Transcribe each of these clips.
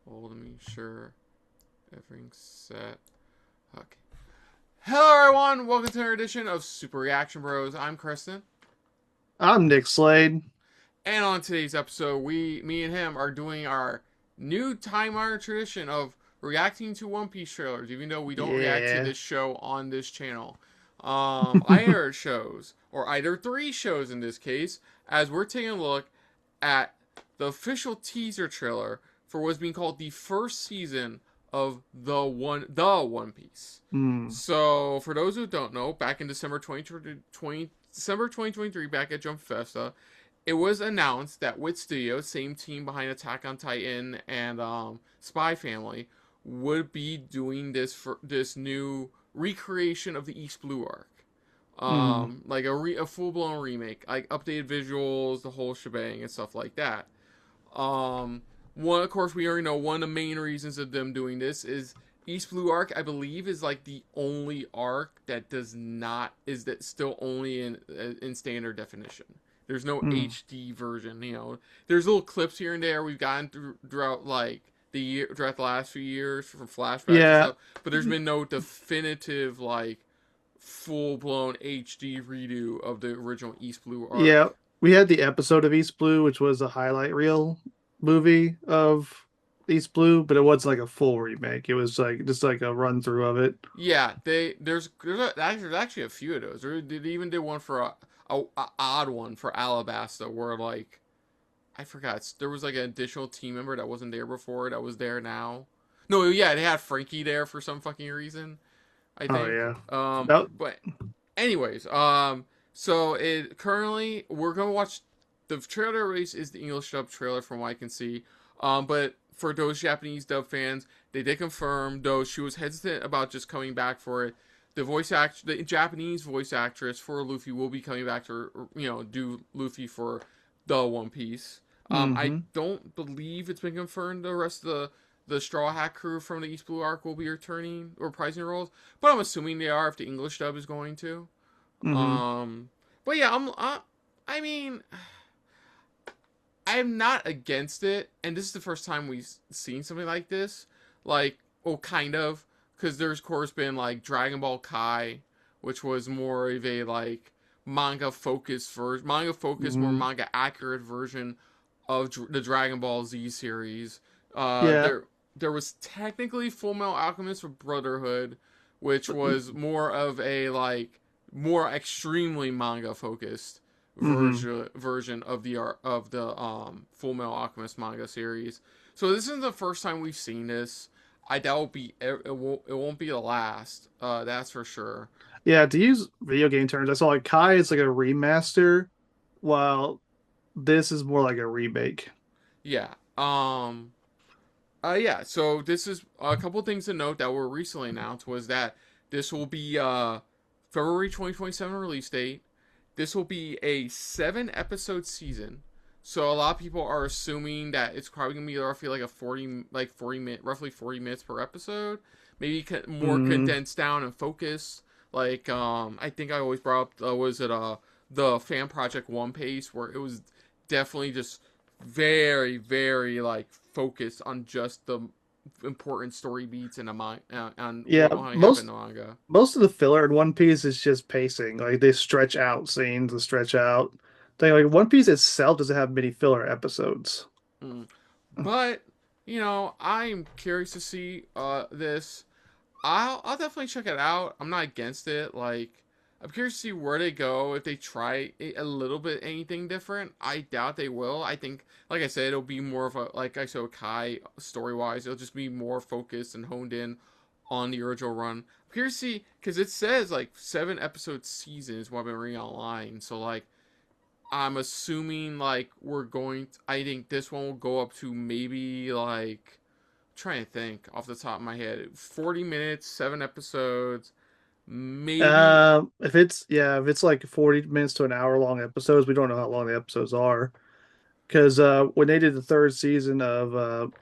Hold me sure everything's set. Okay. Hello everyone, welcome to our edition of Super Reaction Bros. I'm Kristen. I'm Nick Slade. And on today's episode, me and him are doing our new time-honored tradition of reacting to One Piece trailers, even though we don't react to Yeah. this show on this channel. Either shows, or either three shows in this case, as we're taking a look at the official teaser trailer for what's being called the first season of the One Piece. Hmm. So, for those who don't know, back in December 2023, back at Jump Festa, it was announced that Wit Studio, same team behind Attack on Titan and Spy Family, would be doing this new recreation of the East Blue arc. Hmm. Like a full blown remake, like updated visuals, the whole shebang, and stuff like that. One, of course, we already know one of the main reasons of them doing this is East Blue arc. I believe is like the only arc that does not is that still only in standard definition. There's no Hmm. HD version. There's little clips here and there we've gotten throughout like throughout the last few years from flashbacks and Yeah. stuff, but there's been no definitive like full blown HD redo of the original East Blue Yeah. arc. We had the episode of East Blue, which was a highlight reel movie of East Blue, but it was like a full remake. It was like just like a run through of it. Yeah, there's actually a few of those. They even did one for a odd one for Alabasta where like I forgot there was like an additional team member that wasn't there before that was there now. No, yeah, they had Frankie there for some fucking reason. I Oh think. yeah. That, But anyways, so it currently we're gonna watch the trailer release is the English dub trailer from what I can see. But for those Japanese dub fans, they did confirm, though she was hesitant about just coming back for it. The Japanese voice actress for Luffy will be coming back to do Luffy for the One Piece. I hmm. don't believe it's been confirmed the rest of the Straw Hat crew from the East Blue arc will be returning or reprising roles, but I'm assuming they are if the English dub is going to. Hmm. Um, but yeah, I mean, I'm not against it, and this is the first time we've seen something like this. Like, well, kind of, because there's, of course, been like Dragon Ball Kai, which was more of a like manga focused, more Hmm. manga accurate version of the Dragon Ball Z series. Uh, Yeah. there, there was technically Full Metal Alchemist for Brotherhood, which was more of a like more extremely manga focused Hmm. version of the Full Metal Alchemist manga series. So this isn't the first time we've seen this. I doubt it won't be the last. That's for sure. Yeah, to use video game terms, I saw like Kai is like a remaster, while this is more like a remake. Yeah. Yeah. So this is a couple things to note that were recently announced was that this will be February 2027 release date. This will be a 7 episode season. So a lot of people are assuming that it's probably gonna be roughly like a 40 minute, roughly 40 minutes per episode. Maybe more Hmm. condensed down and focused. Like I think I always brought up was it the fan project One Piece where it was definitely just very very like focused on just the important story beats in the manga on Yeah, what happened in most the manga. most of the filler in One Piece is just pacing. Like they stretch out scenes and stretch out. Like One Piece itself doesn't have many filler episodes. Mm. But I'm curious to see this. I'll definitely check it out. I'm not against it. Like I'm curious to see where they go if they try a little bit anything different. I doubt they will. I think, like I said, it'll be more of a like I said Kai story wise. It'll just be more focused and honed in on the original run. I'm curious to see because it says like 7 episode season is what I've been reading online. So like I'm assuming like I think this one will go up to maybe like I'm trying to think off the top of my head. 40 minutes, 7 episodes, maybe. If it's like 40 minutes to an hour long episodes, we don't know how long the episodes are. Because when they did the third season of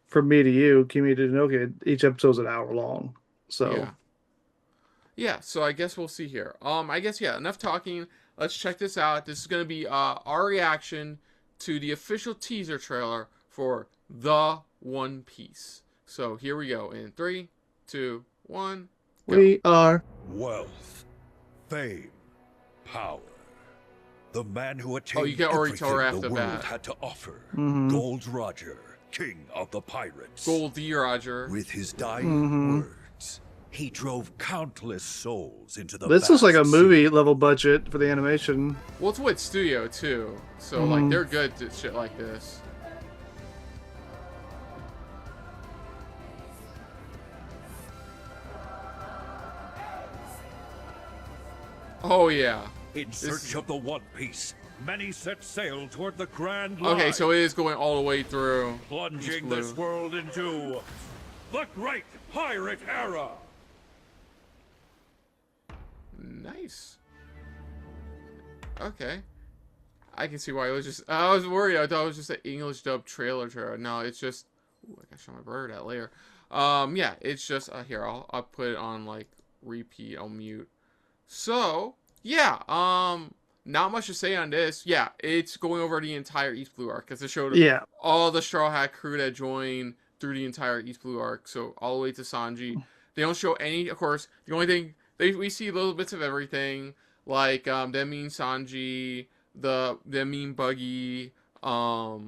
From Me to You, Kimi to Inoki, each episode's an hour long. So Yeah. Yeah, so I guess we'll see here. I guess yeah, enough talking. Let's check this out. This is going to be our reaction to the official teaser trailer for The One Piece. So here we go in 3, 2, 1, go. We are. Wealth, fame, power. The man who Oh, attained you can already tell right everything after the world that. had to offer. Mhm. Gold Roger, king of the pirates. Goldie Roger. With his dying Mhm. words, he drove countless souls into the This looks like a vast movie sea. level budget for the animation. Well, it's Wit Studio too, so Mhm. like they're good at shit like this. Oh yeah. In search of the One Piece, many set sail toward the Grand Line. Okay, so it is going all the way through. Plunging Blue. this world into the Great Pirate Era. Nice. Okay. I can see why it was just. I was worried. I thought it was just an English dub trailer. No, it's just. Ooh, I gotta show my bird that later. Yeah, it's just. Here, I'll put it on like repeat. I'll mute. So yeah. Not much to say on this. Yeah, it's going over the entire East Blue arc because it showed all the Straw Hat crew that joined through the entire East Blue arc. So all the way to Sanji. They don't show any. Of course, the only thing we see little bits of everything, like them mean Sanji, them mean Buggy, of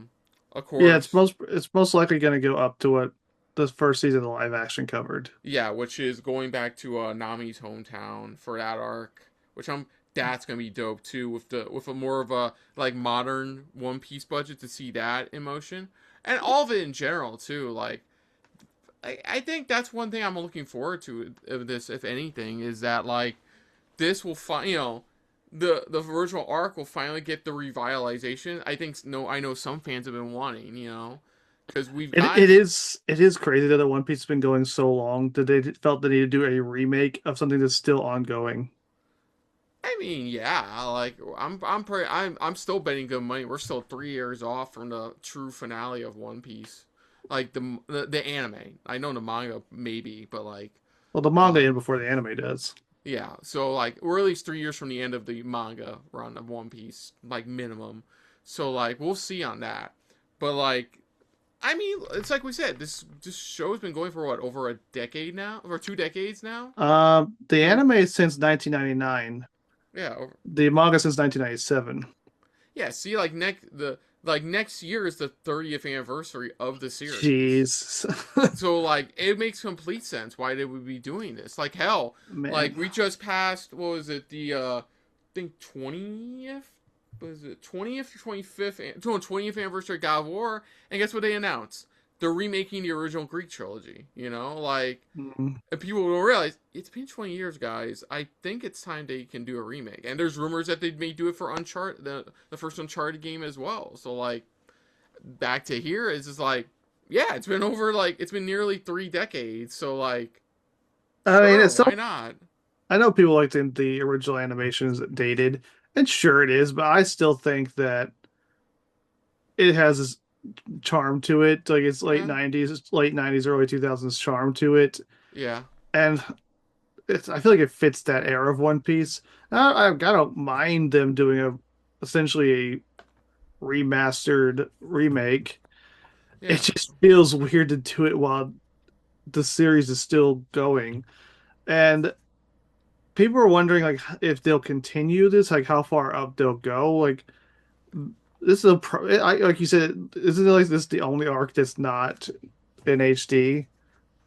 course. Yeah, it's most likely going to go up to what the first season of the live action covered. Yeah, which is going back to Nami's hometown for that arc, which that's gonna be dope too, with a more of a like modern One Piece budget to see that in motion, and all of it in general too. Like, I think that's one thing I'm looking forward to of this, if anything, is that like this will the original arc will finally get the revitalization. I know some fans have been wanting, because it is crazy that One Piece has been going so long that they felt the need to do a remake of something that's still ongoing. I mean, yeah, like I'm still betting good money. We're still 3 years off from the true finale of One Piece, like the anime. I know the manga maybe, but like, Well, the manga in before the anime does. yeah. So like, we're at least 3 years from the end of the manga run of One Piece, like minimum. So like, we'll see on that. But like, I mean, it's like we said, this show's been going for what, over a decade now, over 2 decades now. The anime is since 1999. Yeah. The manga since 1997. Yeah, see, like next year is the 30th anniversary of the series. Jeez. So like it makes complete sense why they would be doing this. Like hell, Man. like we just passed, what was it, the I think 20th? Was it 20th or 25th? 20th anniversary of God of War, and guess what they announced? They're remaking the original Greek trilogy. Like, and people will realize it's been 20 years, guys. I think it's time they can do a remake. And there's rumors that they may do it for Uncharted, the first Uncharted game as well. So like, back to here is just like, yeah, it's been nearly 3 decades. So like, I mean, why not? I know people like the original animation is dated, and sure it is, but I still think that it has this charm to it. Like it's late 90s, early 2000s charm to it. Yeah. And I feel like it fits that era of One Piece. I don't mind them doing essentially a remastered remake. Yeah. It just feels weird to do it while the series is still going. And people are wondering like if they'll continue this, like how far up they'll go. Like this is like you said, isn't it like this the only arc that's not in HD?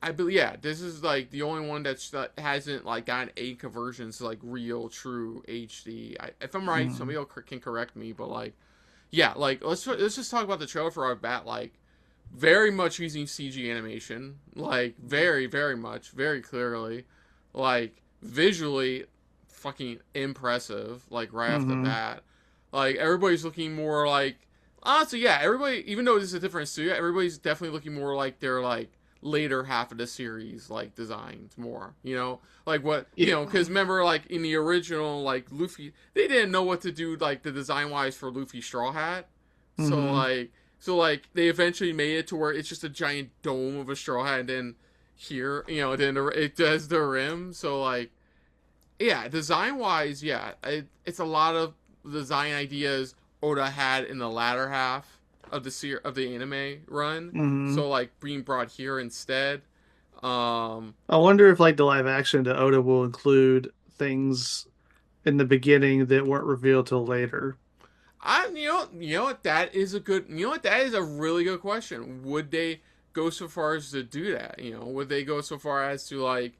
I believe, yeah, this is like the only one that hasn't like gotten 8 conversions to like real true HD. If I'm right, somebody can correct me, but like, yeah, like let's just talk about the trailer for our bat. Like, very much using CG animation, like very very much, very clearly, like visually, fucking impressive. Like right off the bat, like everybody's looking more like, honestly, yeah, everybody, even though this is a different studio, everybody's definitely looking more like they're like later half of the series, like designs more, like what, because remember, like in the original, like Luffy, they didn't know what to do, like the design wise for Luffy Straw Hat, so like they eventually made it to where it's just a giant dome of a straw hat, and then here, then it does the rim, so like, yeah, design wise, yeah, it's a lot of design ideas Oda had in the latter half of the anime run. Hmm. So like being brought here instead. Um, I wonder if like the live action to Oda will include things in the beginning that weren't revealed till later. you know what, that is a good, you know what, that is a really good question. Would they go so far as to do that? You know, would they go so far as to like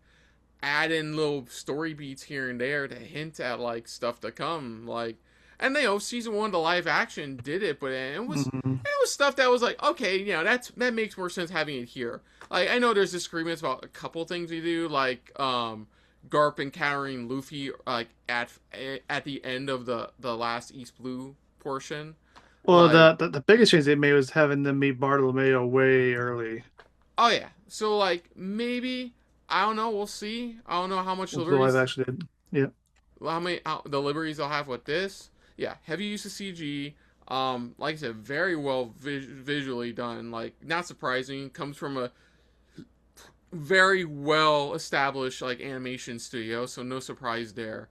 add in little story beats here and there to hint at like stuff to come, like, and you know, season one, the live action did it, but Hmm. it was stuff that was like, okay, you know, that makes more sense having it here. Like, I know there's disagreements about a couple things we do, like Garp encountering Luffy like at the end of the last East Blue portion. Well, Like, the biggest change they made was having them meet Bartolomeo way early. oh yeah, so like maybe, I don't know, we'll see. I don't know how much The live liberties, action did. Yeah. how many the liberties they'll have with this. Yeah, heavy use of CG. Like I said, very well visually done. Like, not surprising. Comes from a very well established like animation studio, so no surprise there.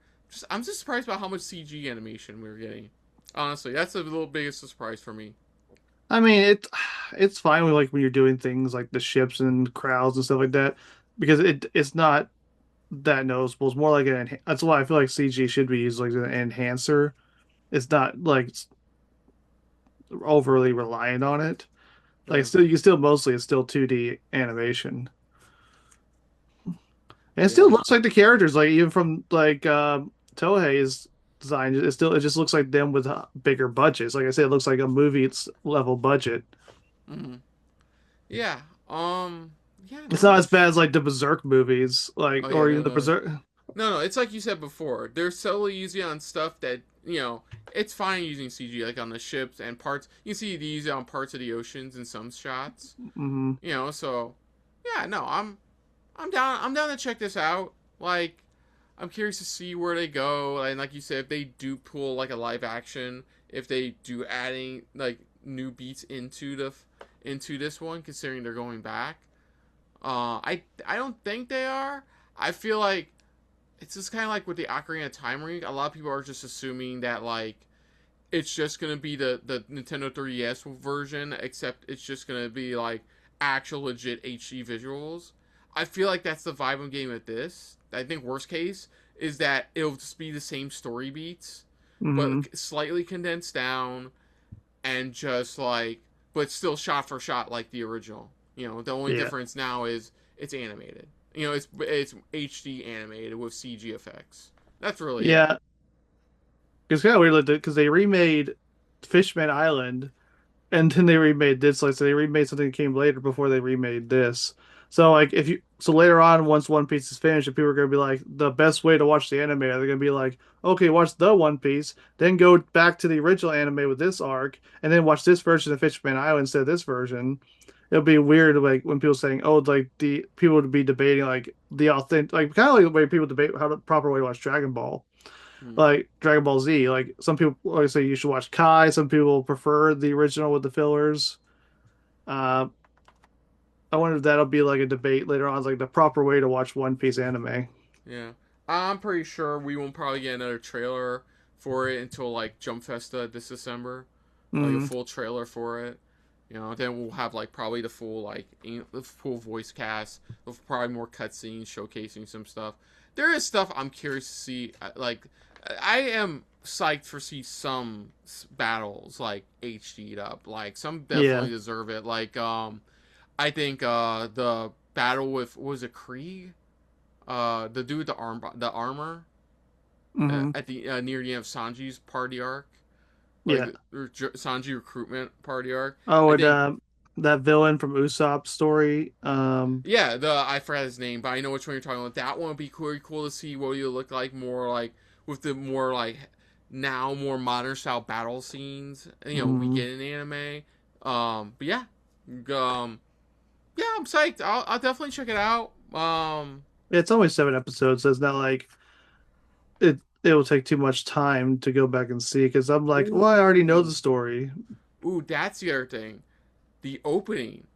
I'm just surprised about how much CG animation we're getting. Honestly, that's the little biggest surprise for me. I mean, it's fine with like when you're doing things like the ships and crowds and stuff like that because it's not that noticeable. It's more like that's why I feel like CG should be used like an enhancer. It's not like overly reliant on it. Like Yeah, still, you can still mostly it's still 2D animation, and it still yeah, looks like the characters. Like even from like Tohei's design, it just looks like them with bigger budgets. Like I said, it looks like a movie level budget. mm-hmm. Yeah. Yeah. It's No, not as bad it's, as like the Berserk movies, like oh yeah, or even the Berserk. no. It's like you said before. They're solely using on stuff that, you know. It's fine using CG like on the ships and parts. You see these on parts of the oceans in some shots. Hmm. You know, so yeah. No, I'm down. I'm down to check this out. Like, I'm curious to see where they go. And like you said, if they do pull like a live action, if they do adding like new beats into this one, considering they're going back. I don't think they are. I feel like it's just kind of like with the Ocarina of Time ring. A lot of people are just assuming that like it's just gonna be the Nintendo 3DS version, except it's just gonna be like actual legit HD visuals. I feel like that's the vibe I'm getting with this. I think worst case is that it'll just be the same story beats, Hmm. but slightly condensed down and just like, but still shot for shot like the original. You know, the only Yeah, difference now is it's animated. You know, it's HD animated with CG effects. That's really it. yeah. It's kind of weird because they remade Fishman Island and then they remade this. Like, so they remade something that came later before they remade this. So like if you so later on, once One Piece is finished, and people are gonna be like, the best way to watch the anime, they're gonna be like, okay, watch the One Piece, then go back to the original anime with this arc, and then watch this version of Fishman Island instead of this version. It'll be weird like when people saying, oh, like the people would be debating like the authentic, like kind of like the way people debate how the proper way to watch Dragon Ball, Hmm. like Dragon Ball Z. Like some people like say you should watch Kai. Some people prefer the original with the fillers. Uh, I wonder if that'll be like a debate later on, like the proper way to watch One Piece anime. Yeah, I'm pretty sure we won't probably get another trailer for it until like Jump Festa this December, like a Mm, full trailer for it. You know, then we'll have like probably the full the full voice cast, with probably more cutscenes showcasing some stuff. There is stuff I'm curious to see. Like, I am psyched for see some battles like HD'd up. Like, some yeah. definitely deserve it. Like, I think the battle with, was it Krieg? The dude with the armor Hmm. at the near the end of Sanji's party arc, like Yeah. Sanji recruitment party arc. Oh, I and think, that villain from Usopp's story. yeah, the I forgot his name, but I know which one you're talking about. That one would be very cool to see what you look like more like with the more like now more modern style battle scenes. You know, we Mhm. get in anime. But yeah, yeah, I'm psyched. I'll definitely check it out. It's only 7 episodes, so it's not like it will take too much time to go back and see. Because I'm like, well, I already know the Ooh, story. ooh, that's the other thing. The opening.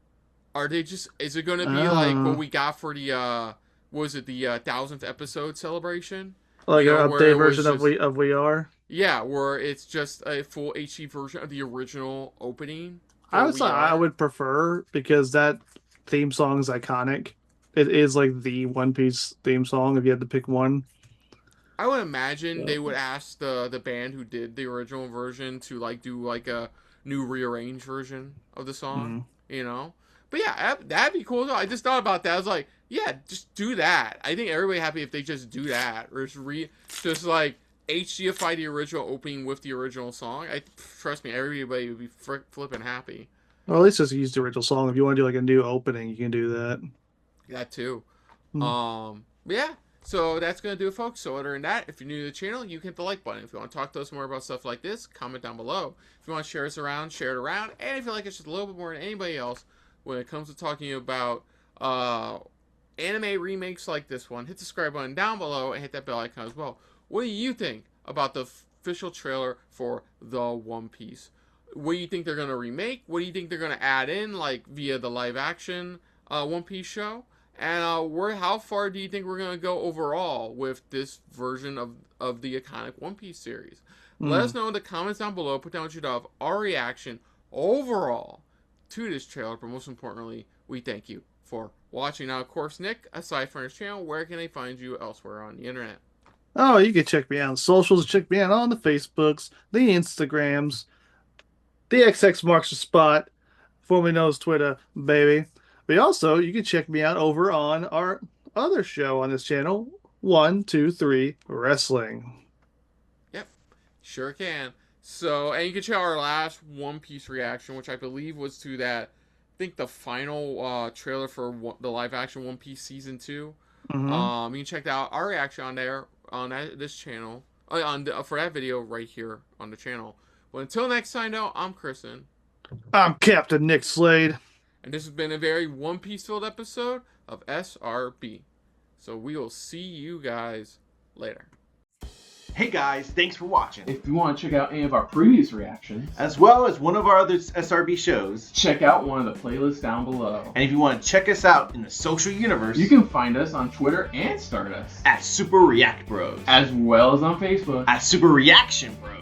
Are they just? Is it going to be like what Uh, we got for the? Was it the 1000th episode celebration? like You an know, where updated it was version of just, We Are. yeah, where it's just a full HD version of the original opening. I would say I would prefer, because that theme song is iconic. It is like the One Piece theme song if you had to pick one. I would imagine they would ask the band who did the original version to like do like a new rearranged version of the song, you know. But yeah, that'd be cool. I just thought about that. I was like, yeah, just do that. I think everybody happy if they just do that, or just like HDify the original opening with the original song. Trust me, everybody would be flipping happy. Well, at least just use the original song. If you want to do like a new opening, you can do that. That too. But yeah. So that's going to do it, folks. So other than that, if you're new to the channel, you can hit the like button. If you want to talk to us more about stuff like this, comment down below. If you want to share us around, share it around. And if you like us just a little bit more than anybody else when it comes to talking about anime remakes like this one, hit the subscribe button down below and hit that bell icon as well. What do you think about the official trailer for The One Piece? What do you think they're going to remake? What do you think they're going to add in, like via the live action One Piece show? And how far do you think we're going to go overall with this version of the iconic One Piece series? Let us know in the comments down below. Put down what you thought of our reaction overall to this trailer. But most importantly, we thank you for watching. Now, of course, Nick, aside from his channel, where can they find you elsewhere on the internet? Oh, you can check me out on socials. Check me out on the Facebooks, the Instagrams, the XX marks the spot, formerly known as Twitter, baby. But also, you can check me out over on our other show on this channel, 1, 2, 3 Wrestling. Yep, sure can. So, and you can check out our last One Piece reaction, which I believe was to that, I think the final trailer for the live action One Piece Season 2. You can check out our reaction on there, on this channel, for that video right here on the channel. But until next time, though, I'm Kristen. I'm Captain Nick Slade. And this has been a very One Piece filled episode of SRB. So we will see you guys later. Hey guys, thanks for watching. If you want to check out any of our previous reactions, As well as one of our other SRB shows. check out one of the playlists down below. And if you want to check us out in the social universe, You can find us on Twitter and Stardust, at Super React Bros. as well as on Facebook. At Super Reaction Bros.